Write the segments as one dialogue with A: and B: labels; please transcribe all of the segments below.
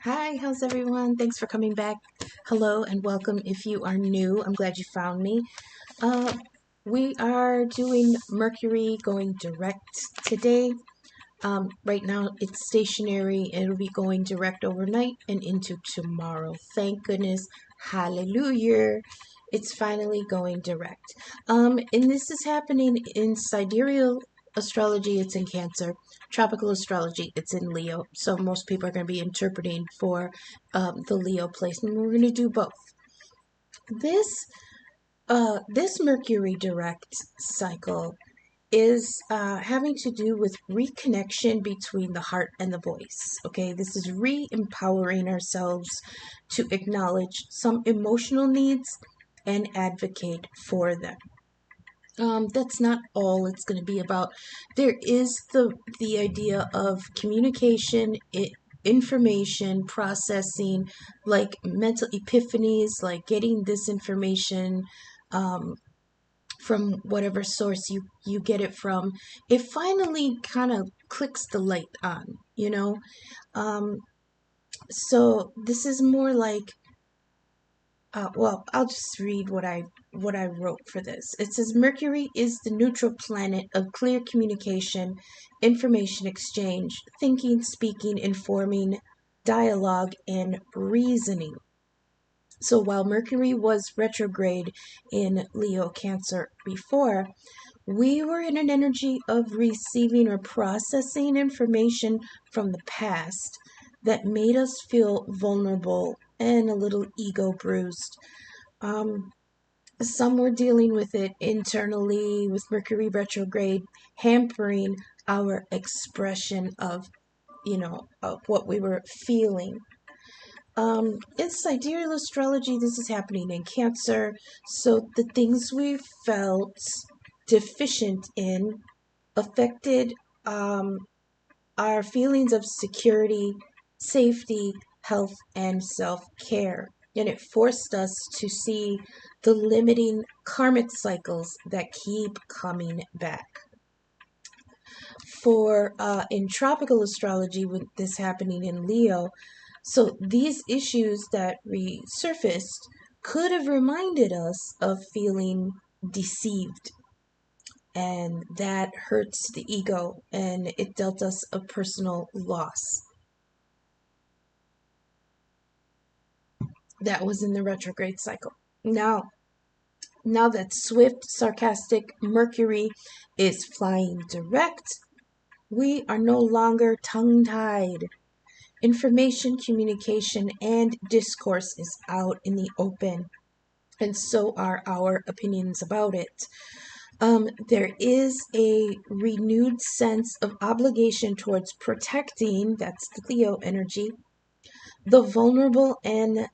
A: Hi, how's everyone? Thanks for coming back. Hello and welcome if you are new. I'm glad you found me. Uh, we are doing Mercury going direct today. Right now it's stationary. It'll be going direct overnight and into tomorrow. Thank goodness. Hallelujah. It's finally going direct. And this is happening in sidereal astrology, it's in Cancer. Tropical astrology, it's in Leo. So most people are going to be interpreting for the Leo placement. We're going to do both. This this Mercury direct cycle is having to do with reconnection between the heart and the voice. Okay, this is re-empowering ourselves to acknowledge some emotional needs and advocate for them. That's not all it's going to be about. There is the idea of communication, information processing, like mental epiphanies, like getting this information um, from whatever source you get it from. It finally kind of clicks the light on. So this is more like well, I'll just read what I wrote for this. It says Mercury is the neutral planet of clear communication, information exchange, thinking, speaking, informing, dialogue, and reasoning. So while Mercury was retrograde in Leo Cancer before, we were in an energy of receiving or processing information from the past that made us feel vulnerable and a little ego bruised. Um, some were dealing with it internally with Mercury retrograde, hampering our expression of what we were feeling. In sidereal astrology, this is happening in Cancer. So the things we felt deficient in affected our feelings of security, safety, health, and self care. And it forced us to see the limiting karmic cycles that keep coming back. For in tropical astrology, with this happening in Leo, so these issues that resurfaced could have reminded us of feeling deceived, and that hurts the ego and it dealt us a personal loss. That was in the retrograde cycle. Now that swift, sarcastic Mercury is flying direct, we are no longer tongue-tied. Information, communication, and discourse is out in the open, and so are our opinions about it. There is a renewed sense of obligation towards protecting, that's the Leo energy, the vulnerable and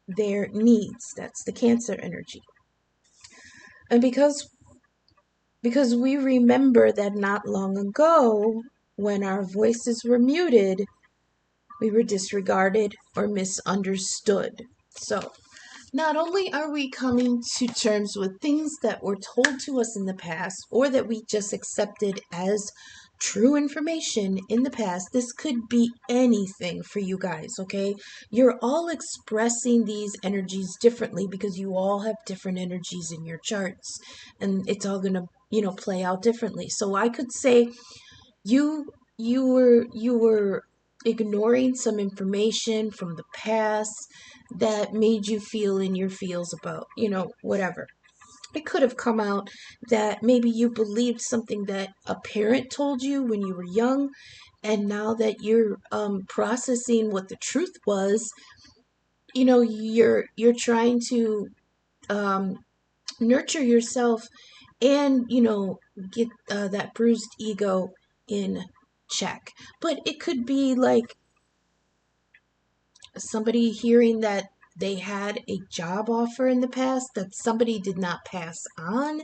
A: their needs, that's the Cancer energy. And because we remember that not long ago, when our voices were muted, we were disregarded or misunderstood. So, not only are we coming to terms with things that were told to us in the past or that we just accepted as true information in the past, this could be anything for you guys, okay? You're all expressing these energies differently because you all have different energies in your charts, and it's all going to, play out differently. So I could say you you were ignoring some information from the past that made you feel in your feels about, whatever. It could have come out that maybe you believed something that a parent told you when you were young, and now that you're processing what the truth was, you're trying to um, nurture yourself and get that bruised ego in check. But it could be like somebody hearing that they had a job offer in the past that somebody did not pass on.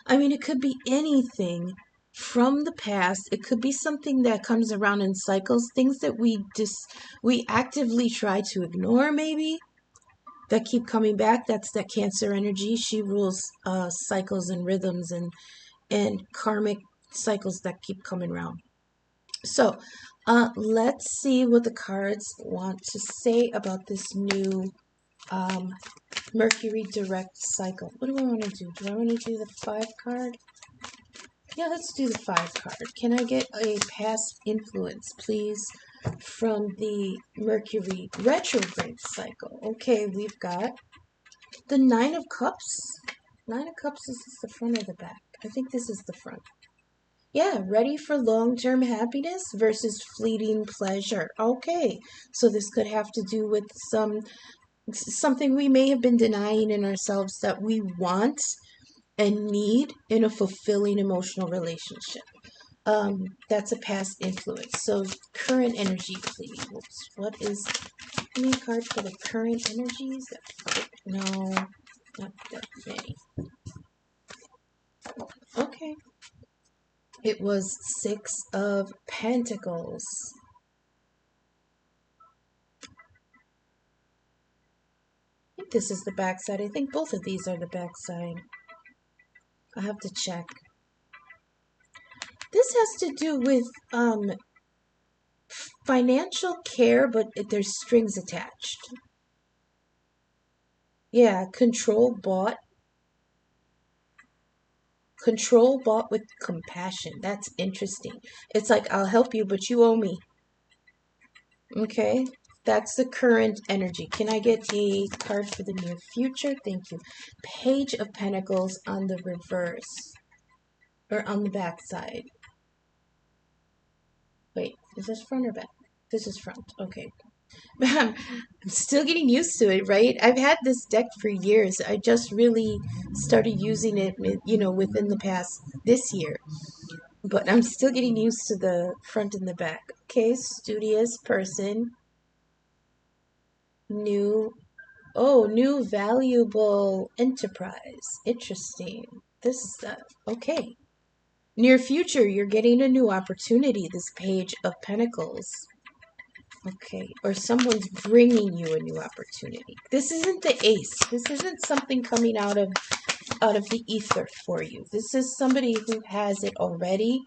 A: I mean, it could be anything from the past. It could be something that comes around in cycles, things that we actively try to ignore, maybe, that keep coming back. That's that Cancer energy. She rules cycles and rhythms and karmic cycles that keep coming around. So, let's see what the cards want to say about this new Mercury Direct cycle. What do I want to do? Do I want to do the 5 card? Yeah, let's do the 5 card. Can I get a past influence, please, from the Mercury retrograde cycle? Okay, we've got the 9 of Cups. 9 of Cups, is this the front or the back? I think this is the front. Yeah, ready for long-term happiness versus fleeting pleasure. Okay, so this could have to do with something we may have been denying in ourselves that we want and need in a fulfilling emotional relationship. That's a past influence. So current energy, please. Whoops. What is any card for the current energies? No, not that many. Okay. It was 6 of Pentacles. I think this is the backside. I think both of these are the backside. I'll have to check. This has to do with financial care, but there's strings attached. Yeah, control bought with compassion. That's interesting. It's like, I'll help you, but you owe me. Okay, that's the current energy. Can I get a card for the near future? Thank you. Page of Pentacles on the reverse, or on the back side. Wait, is this front or back? This is front. Okay. I'm still getting used to it, right? I've had this deck for years. I just really started using it, within the past this year. But I'm still getting used to the front and the back. Okay, studious person. New valuable enterprise. Interesting. This stuff. Okay. Near future, you're getting a new opportunity. This Page of Pentacles. Okay, or someone's bringing you a new opportunity. This isn't the ace. This isn't something coming out of the ether for you. This is somebody who has it already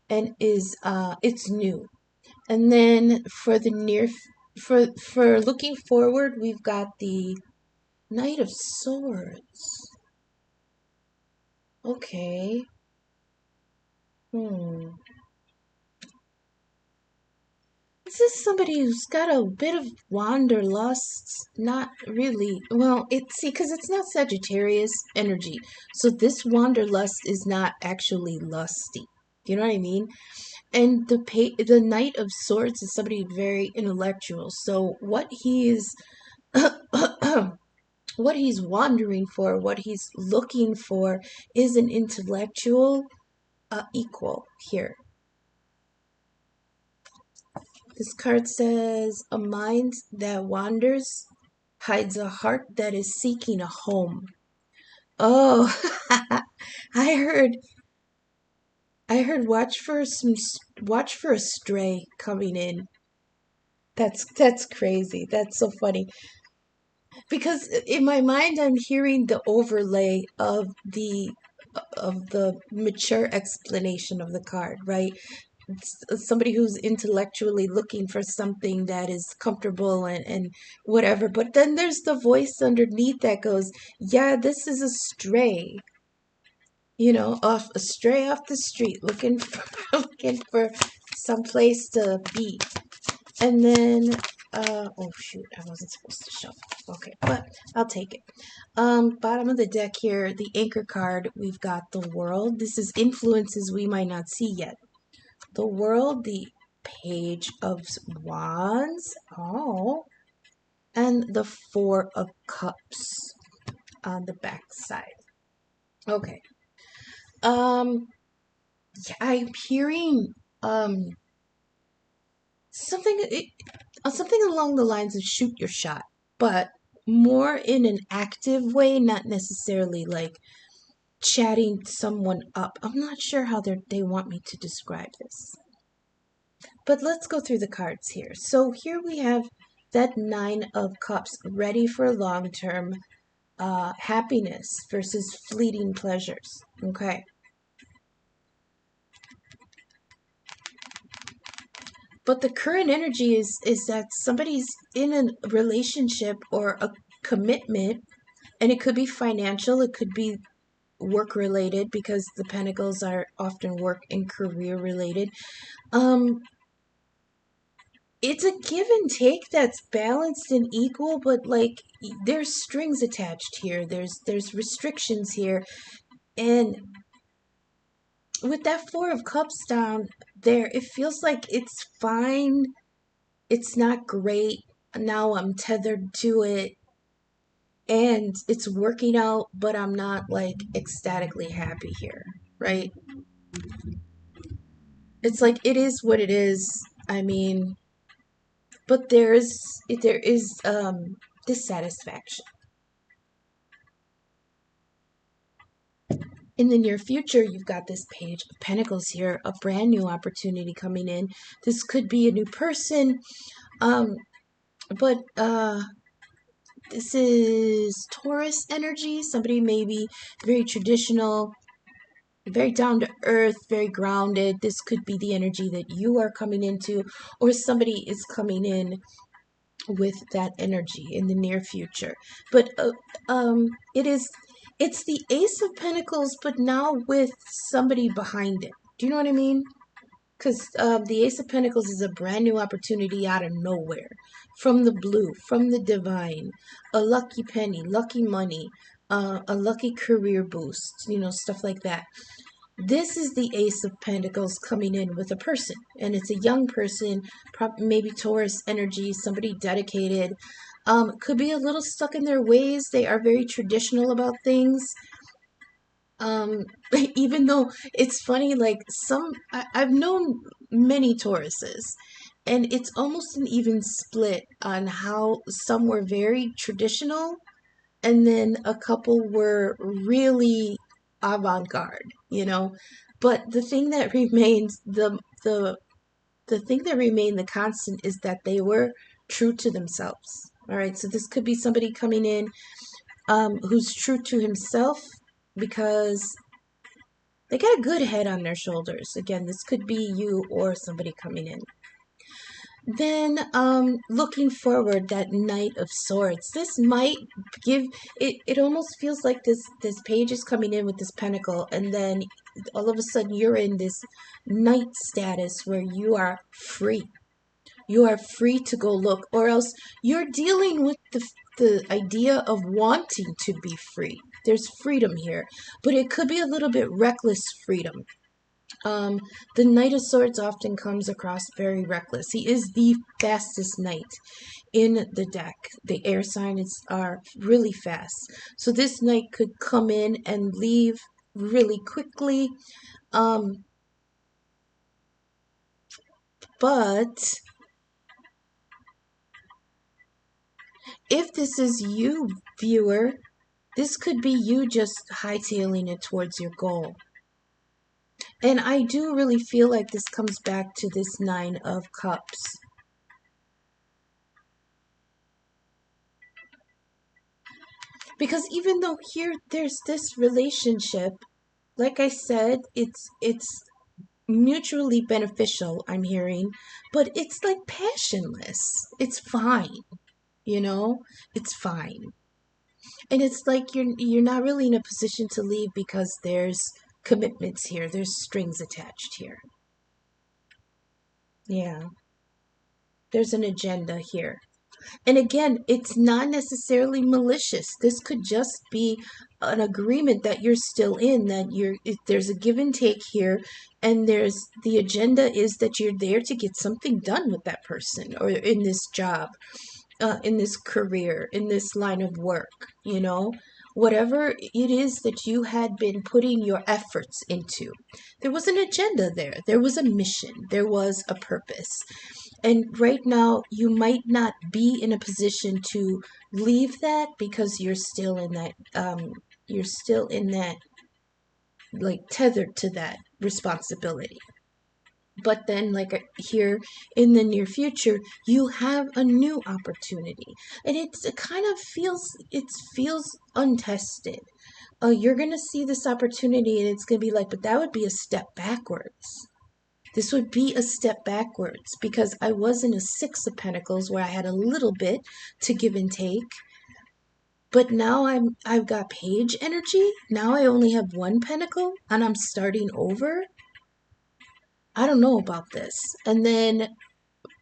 A: and is it's new. And then for the for looking forward, we've got the Knight of Swords. Okay. This is somebody who's got a bit of wanderlust. Not really. Well, because it's not Sagittarius energy. So this wanderlust is not actually lusty. You know what I mean? And the Knight of Swords is somebody very intellectual. So what he's what he's wandering for, what he's looking for, is an intellectual equal here. This card says, a mind that wanders hides a heart that is seeking a home. Oh, I heard watch for a stray coming in. That's crazy. That's so funny. Because in my mind I'm hearing the overlay of the mature explanation of the card, right? Somebody who's intellectually looking for something that is comfortable and whatever. But then there's the voice underneath that goes, yeah, this is a stray, off a stray off the street, looking for, looking for some place to be. And then, oh shoot, I wasn't supposed to shuffle. Okay, but I'll take it. Bottom of the deck here, the anchor card, we've got the World. This is influences we might not see yet. The World, the Page of Wands, and the Four of Cups on the back side. Okay. Yeah, I'm hearing something along the lines of shoot your shot, but more in an active way, not necessarily like chatting someone up. I'm not sure how they want me to describe this. But let's go through the cards here. So here we have that Nine of Cups, ready for long-term happiness versus fleeting pleasures. Okay. But the current energy is that somebody's in a relationship or a commitment, and it could be financial, it could be work related, because the pentacles are often work and career related. It's a give and take that's balanced and equal, but like there's strings attached here. There's restrictions here. And with that Four of Cups down there, it feels like it's fine. It's not great. Now I'm tethered to it and it's working out, but I'm not like ecstatically happy here, right? It's like it is what it is. I mean, but there is dissatisfaction. In the near future, you've got this Page of Pentacles here, a brand new opportunity coming in. This could be a new person, but this is Taurus energy. Somebody maybe very traditional, very down to earth, very grounded. This could be the energy that you are coming into, or somebody is coming in with that energy in the near future. But it's the Ace of Pentacles, but now with somebody behind it. Do you know what I mean? Because the Ace of Pentacles is a brand new opportunity out of nowhere, from the blue, from the divine, a lucky penny, lucky money, a lucky career boost, stuff like that. This is the Ace of Pentacles coming in with a person, and it's a young person, maybe Taurus energy, somebody dedicated. Could be a little stuck in their ways. They are very traditional about things. Even though it's funny, like I've known many Tauruses, and it's almost an even split on how some were very traditional, and then a couple were really avant-garde. But the thing that remains, the thing that remained the constant is that they were true to themselves. All right, so this could be somebody coming in who's true to himself because they got a good head on their shoulders. Again, this could be you or somebody coming in. Then looking forward, that Knight of Swords. This might give it almost feels like this page is coming in with this pentacle, and then all of a sudden you're in this knight status where you are free. You are free to go look, or else you're dealing with the idea of wanting to be free. There's freedom here, but it could be a little bit reckless freedom. The Knight of Swords often comes across very reckless. He is the fastest knight in the deck. The air signs are really fast. So this knight could come in and leave really quickly. But if this is you, viewer, this could be you just hightailing it towards your goal. And I do really feel like this comes back to this Nine of Cups. Because even though here there's this relationship, like I said, it's mutually beneficial, I'm hearing, but it's like passionless. It's fine, it's fine. And it's like you're not really in a position to leave because there's commitments here. There's strings attached here. Yeah. There's an agenda here. And again, it's not necessarily malicious. This could just be an agreement that you're still in, that there's a give and take here, and the agenda is that you're there to get something done with that person, or in this job, in this career, in this line of work, whatever it is that you had been putting your efforts into. There was an agenda there. There was a mission. There was a purpose. And right now, you might not be in a position to leave that because you're still in that, like, tethered to that responsibility. But then, like here in the near future, you have a new opportunity, and it feels untested. You're gonna see this opportunity, and it's gonna be like, but that would be a step backwards. This would be a step backwards because I was in a Six of Pentacles where I had a little bit to give and take. But now I've got Page energy. Now I only have one pentacle and I'm starting over. I don't know about this. And then,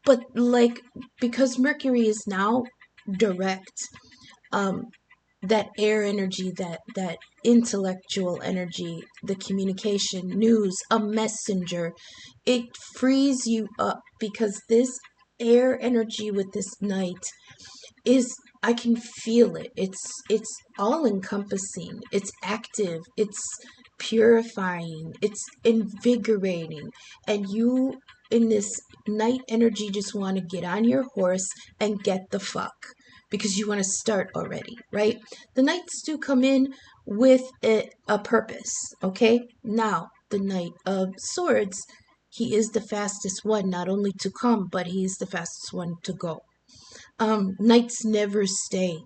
A: but like, because Mercury is now direct, um, that air energy, that intellectual energy, the communication, news, a messenger, it frees you up because this air energy with this Knight is, I can feel it. It's all encompassing. It's active. It's purifying. It's invigorating. And you in this Knight energy just want to get on your horse and get the fuck because you want to start already, right? The Knights do come in with a purpose, okay? Now, the Knight of Swords, he is the fastest one, not only to come, but he is the fastest one to go. Knights never stay.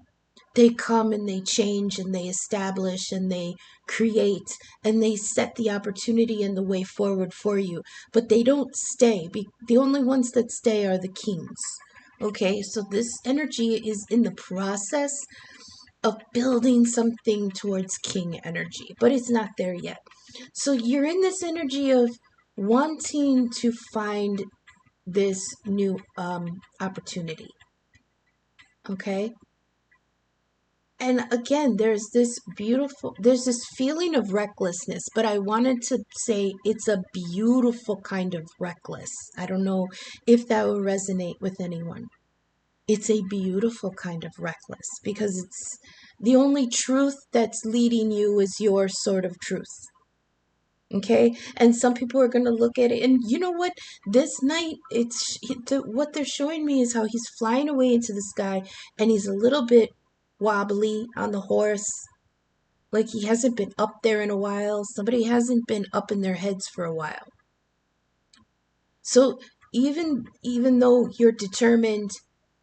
A: They come and they change and they establish and they create and they set the opportunity and the way forward for you. But they don't stay. The only ones that stay are the kings. Okay, so this energy is in the process of building something towards king energy, but it's not there yet. So you're in this energy of wanting to find this new opportunity. Okay. And again, there's this feeling of recklessness, but I wanted to say it's a beautiful kind of reckless. I don't know if that will resonate with anyone. It's a beautiful kind of reckless because it's the only truth that's leading you is your sort of truth. Okay, and some people are going to look at it, and you know what, this Knight, what they're showing me is how he's flying away into the sky and he's a little bit wobbly on the horse, like he hasn't been up there in a while. Somebody hasn't been up in their heads for a while. So even though you're determined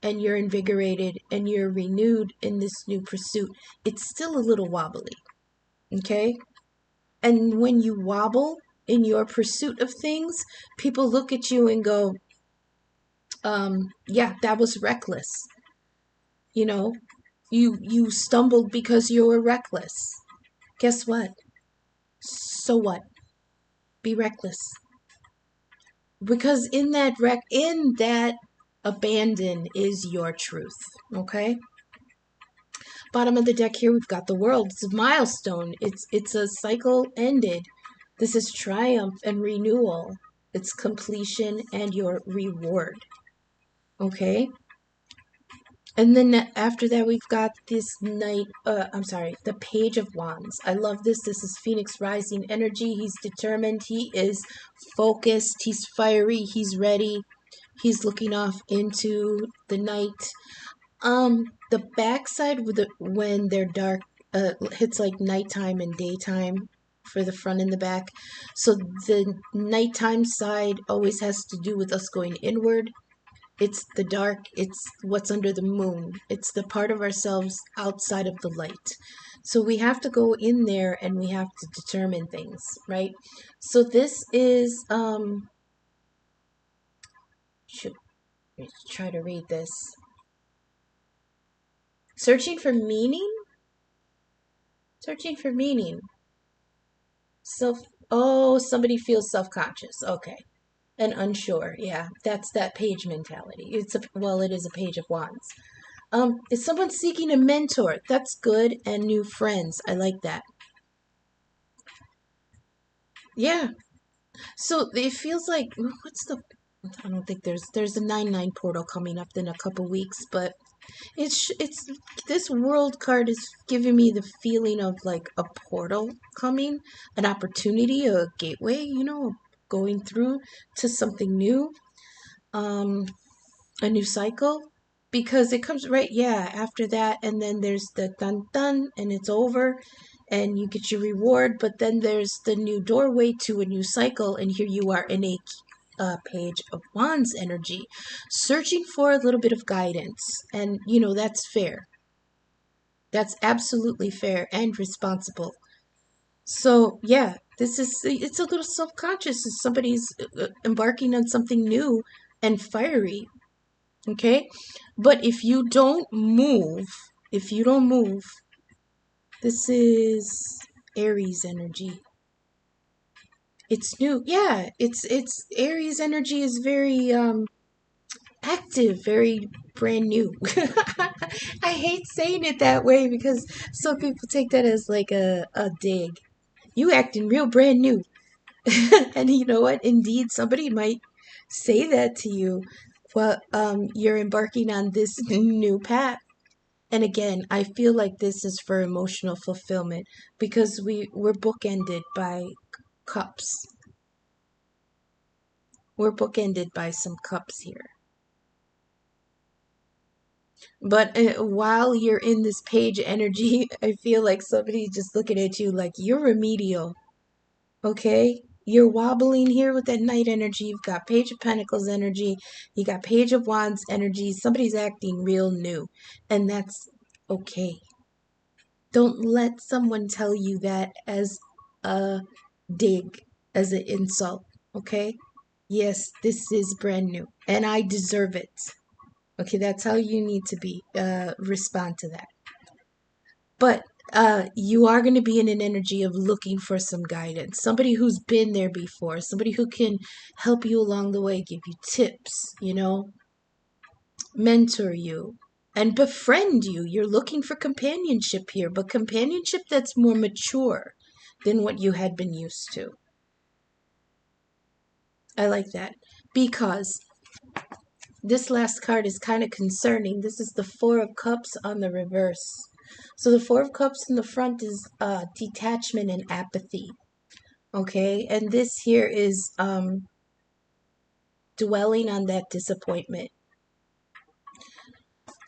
A: and you're invigorated and you're renewed in this new pursuit, it's still a little wobbly. Okay. And when you wobble in your pursuit of things, people look at you and go, yeah, that was reckless. You know, you stumbled because you were reckless. Guess what? So what? Be reckless. Because in that abandon is your truth. Okay? Bottom of the deck here, we've got the World. It's a milestone. It's a cycle ended. This is triumph and renewal. It's completion and your reward. Okay? And then after that, we've got this the Page of Wands. I love this. This is Phoenix Rising energy. He's determined. He is focused. He's fiery. He's ready. He's looking off into the night. The backside when they're dark, hits like nighttime and daytime for the front and the back. So the nighttime side always has to do with us going inward. It's the dark, it's what's under the moon. It's the part of ourselves outside of the light. So we have to go in there and we have to determine things, right? So this is let's try to read this. Searching for meaning? Searching for meaning. Somebody feels self-conscious. Okay. And unsure. Yeah, that's that page mentality. It is a Page of Wands. Is someone seeking a mentor? That's good. And new friends. I like that. Yeah. So it feels like, I don't think there's a 9/9 portal coming up in a couple weeks, but it's this World card is giving me the feeling of like a portal coming, an opportunity, a gateway, going through to something new, a new cycle, because it comes right, after that, and then there's the dun dun, and it's over, and you get your reward, but then there's the new doorway to a new cycle, and here you are in a Page of Wands energy, searching for a little bit of guidance, and that's fair. That's absolutely fair and responsible. So yeah, It's a little self-conscious if somebody's embarking on something new and fiery. Okay? But if you don't move, this is Aries energy. It's new. Yeah, it's Aries energy is very active, very brand new. I hate saying it that way because some people take that as like a dig. You acting real brand new. And you know what? Indeed, somebody might say that to you while you're embarking on this new path. And again, I feel like this is for emotional fulfillment because we're bookended by cups. We're bookended by some cups here. But while you're in this page energy, I feel like somebody's just looking at you like you're remedial. Okay? You're wobbling here with that Knight energy. You've got Page of Pentacles energy. You got Page of Wands energy. Somebody's acting real new. And that's okay. Don't let someone tell you that as a dig, as an insult. Okay? Yes, this is brand new. And I deserve it. Okay, that's how you need to be respond to that. But you are going to be in an energy of looking for some guidance. Somebody who's been there before, somebody who can help you along the way, give you tips, mentor you and befriend you. You're looking for companionship here, but companionship that's more mature than what you had been used to. I like that because this last card is kind of concerning. This is the Four of Cups on the reverse. So the Four of Cups in the front is detachment and apathy. Okay, and this here is dwelling on that disappointment.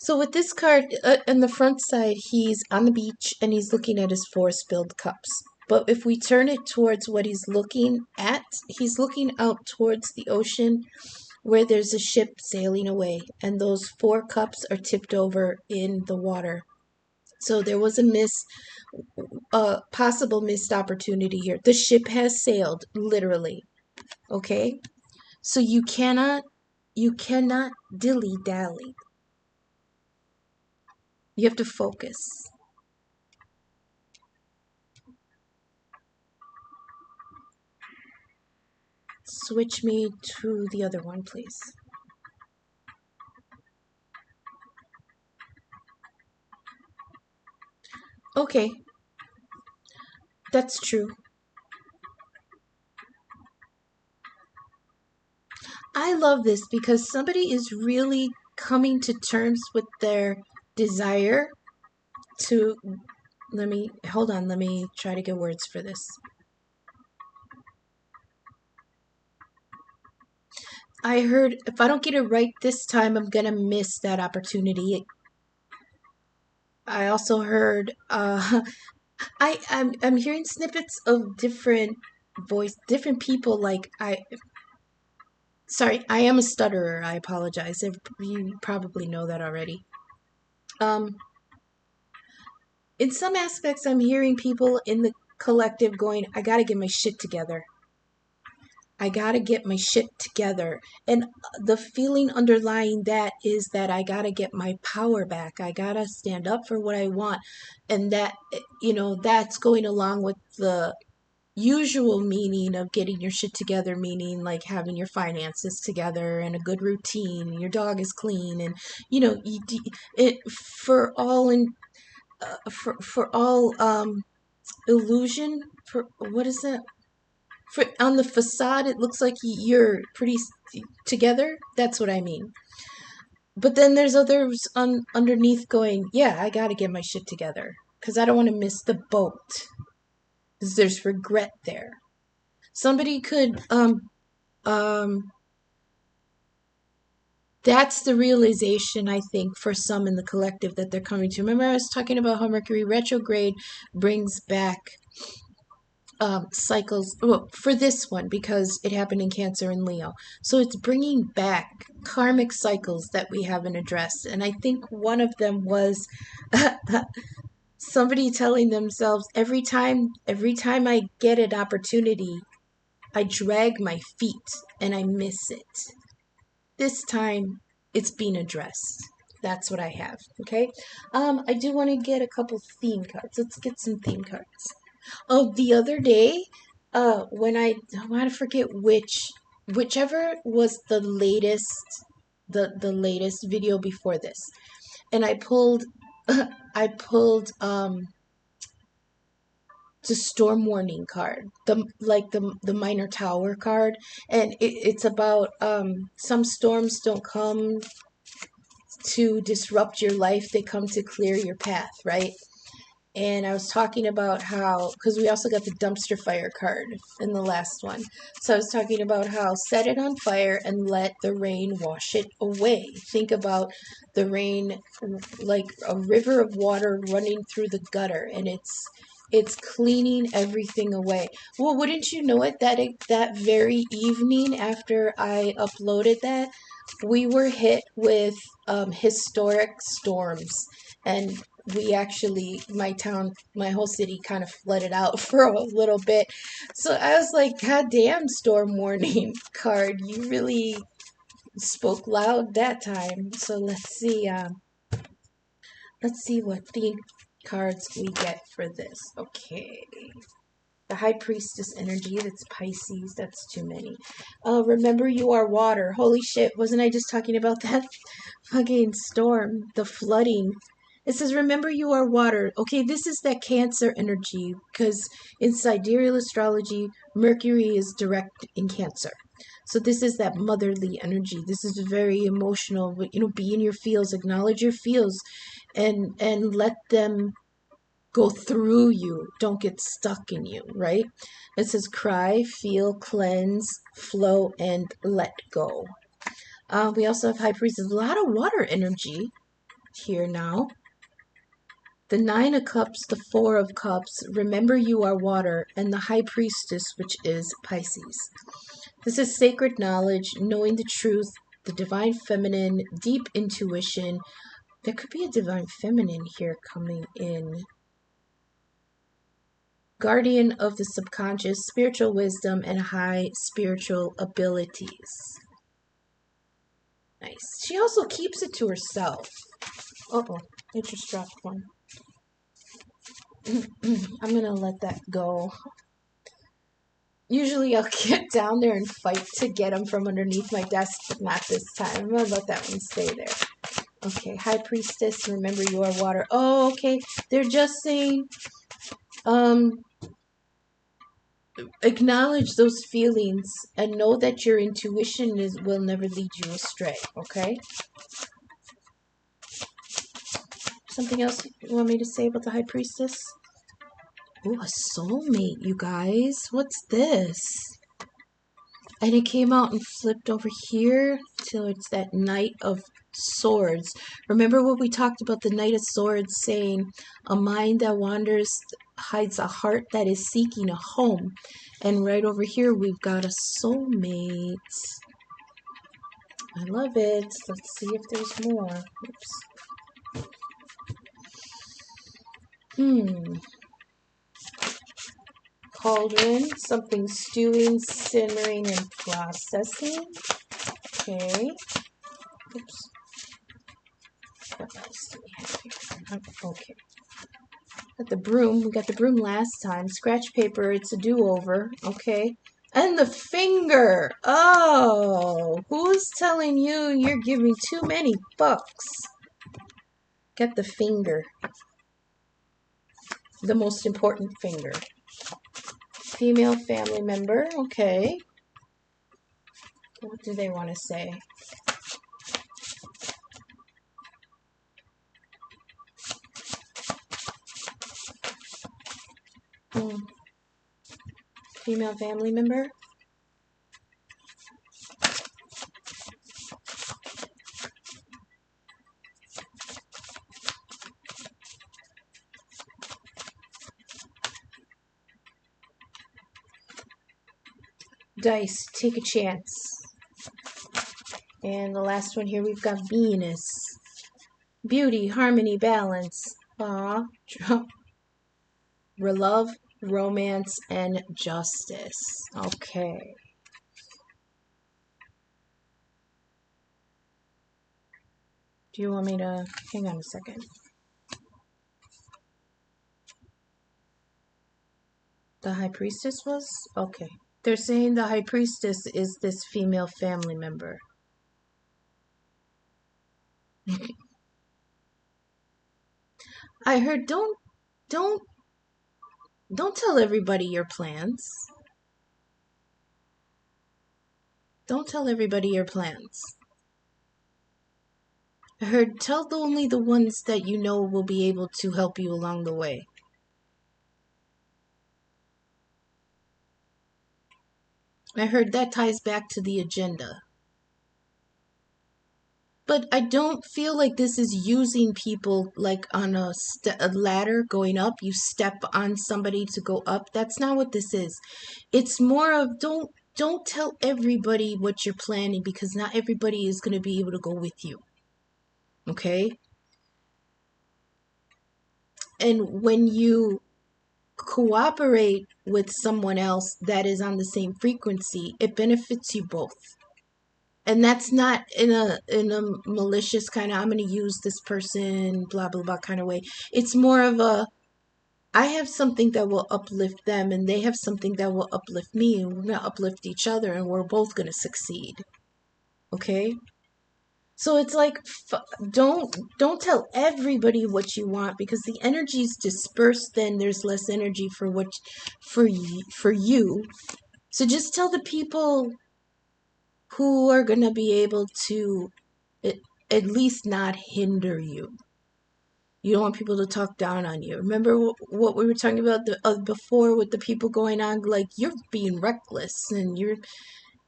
A: So with this card on the front side, he's on the beach and he's looking at his four spilled cups. But if we turn it towards what he's looking at, he's looking out towards the ocean where there's a ship sailing away, and those four cups are tipped over in the water. So there was a possible missed opportunity here. The ship has sailed, literally. Okay? So you cannot dilly-dally. You have to focus. Switch me to the other one, please. Okay. That's true. I love this because somebody is really coming to terms with their desire to... Hold on, let me try to get words for this. I heard if I don't get it right this time, I'm gonna miss that opportunity. I also heard I'm hearing snippets of different people. Like sorry, I am a stutterer. I apologize. You probably know that already. In some aspects, I'm hearing people in the collective going, "I gotta get my shit together. I gotta get my shit together." And the feeling underlying that is that I gotta get my power back. I gotta stand up for what I want. And that, that's going along with the usual meaning of getting your shit together, meaning like having your finances together and a good routine, and your dog is clean, and for all illusion, for what is that? For on the facade, it looks like you're pretty together. That's what I mean. But then there's others underneath going, yeah, I gotta get my shit together because I don't want to miss the boat. Because there's regret there. Somebody could that's the realization, I think, for some in the collective that they're coming to. Remember, I was talking about how Mercury retrograde brings back cycles for this one because it happened in Cancer and Leo. So it's bringing back karmic cycles that we haven't addressed. And I think one of them was Somebody telling themselves every time I get an opportunity, I drag my feet and I miss it. This time it's being addressed. That's what I have. Okay. I do want to get a couple theme cards. Let's get some theme cards. Oh, the other day, when I want to forget whichever was the latest video before this, and I pulled I pulled the storm warning card, the minor tower card, and it's about some storms don't come to disrupt your life, they come to clear your path, right? And I was talking about how, because we also got the dumpster fire card in the last one. So I was talking about how set it on fire and let the rain wash it away. Think about the rain like a river of water running through the gutter, and it's cleaning everything away. Well, wouldn't you know it, that very evening after I uploaded that, we were hit with historic storms, and we actually, my whole city kind of flooded out for a little bit. So I was like, God damn, storm warning card, you really spoke loud that time. So let's see what theme cards we get for this. Okay. The High Priestess energy, that's Pisces, that's too many. Remember you are water. Holy shit, wasn't I just talking about that fucking storm, the flooding? It says, remember you are water. Okay, this is that Cancer energy, because in sidereal astrology, Mercury is direct in Cancer. So this is that motherly energy. This is very emotional. Be in your feels, acknowledge your feels, and let them go through you. Don't get stuck in you, right? It says cry, feel, cleanse, flow, and let go. We also have High Priestess. A lot of water energy here now. The Nine of Cups, the Four of Cups, remember you are water, and the High Priestess, which is Pisces. This is sacred knowledge, knowing the truth, the divine feminine, deep intuition. There could be a divine feminine here coming in. Guardian of the subconscious, spiritual wisdom, and high spiritual abilities. Nice. She also keeps it to herself. Uh-oh, I just dropped one. I'm going to let that go. Usually I'll get down there and fight to get them from underneath my desk, but not this time. I'm going to let that one stay there. Okay, High Priestess, remember you are water. Oh, okay. They're just saying, acknowledge those feelings and know that your intuition will never lead you astray, okay? Something else you want me to say about the High Priestess? Oh, a soulmate, you guys. What's this? And it came out and flipped over here till it's that Knight of Swords. Remember what we talked about the Knight of Swords saying, a mind that wanders hides a heart that is seeking a home. And right over here we've got a soulmate. I love it. Let's see if there's more. Oops. Cauldron, something stewing, simmering, and processing. Okay. Oops. What else do we have here? Okay. Got the broom. We got the broom last time. Scratch paper. It's a do-over. Okay. And the finger. Oh, who's telling you you're giving too many fucks? Get the finger. The most important finger. Female family member. Okay. What do they want to say? Female family member. Dice, take a chance. And the last one here, we've got Venus. Beauty, harmony, balance. Aw, love, romance, and justice. Okay. Do you want me to hang on a second? The high priestess was? Okay. They're saying the high priestess is this female family member. I heard don't don't tell everybody your plans. Don't tell everybody your plans. I heard tell only the ones that you know will be able to help you along the way. I heard that ties back to the agenda. But I don't feel like this is using people like on a ladder going up. You step on somebody to go up. That's not what this is. It's more of don't tell everybody what you're planning because not everybody is going to be able to go with you. Okay? And when you cooperate with someone else that is on the same frequency, it benefits you both. And that's not in a malicious kind of I'm going to use this person blah blah blah kind of way. It's more of a I have something that will uplift them and they have something that will uplift me and we're going to uplift each other and we're both going to succeed. Okay? So it's like don't tell everybody what you want because the energy's dispersed then there's less energy for for you. So just tell the people who are going to be able to at least not hinder you. You don't want people to talk down on you. Remember what we were talking about before with the people going on like you're being reckless and you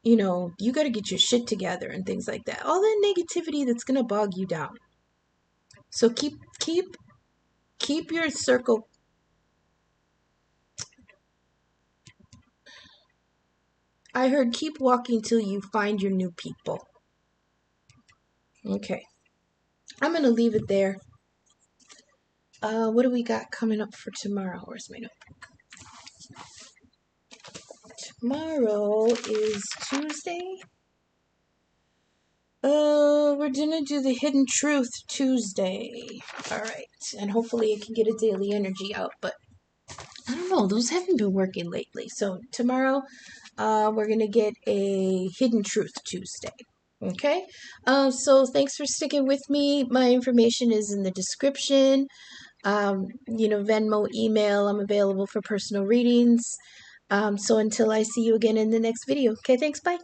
A: got to get your shit together and things like that. All that negativity that's going to bog you down. So keep your circle. I heard keep walking till you find your new people. Okay. I'm going to leave it there. What do we got coming up for tomorrow? Where's my notebook? Tomorrow is Tuesday. We're gonna do the Hidden Truth Tuesday. Alright. And hopefully I can get a daily energy out, but I don't know, those haven't been working lately. So tomorrow, we're gonna get a Hidden Truth Tuesday. Okay? So thanks for sticking with me. My information is in the description. Venmo, email, I'm available for personal readings. So until I see you again in the next video. Okay, thanks, bye.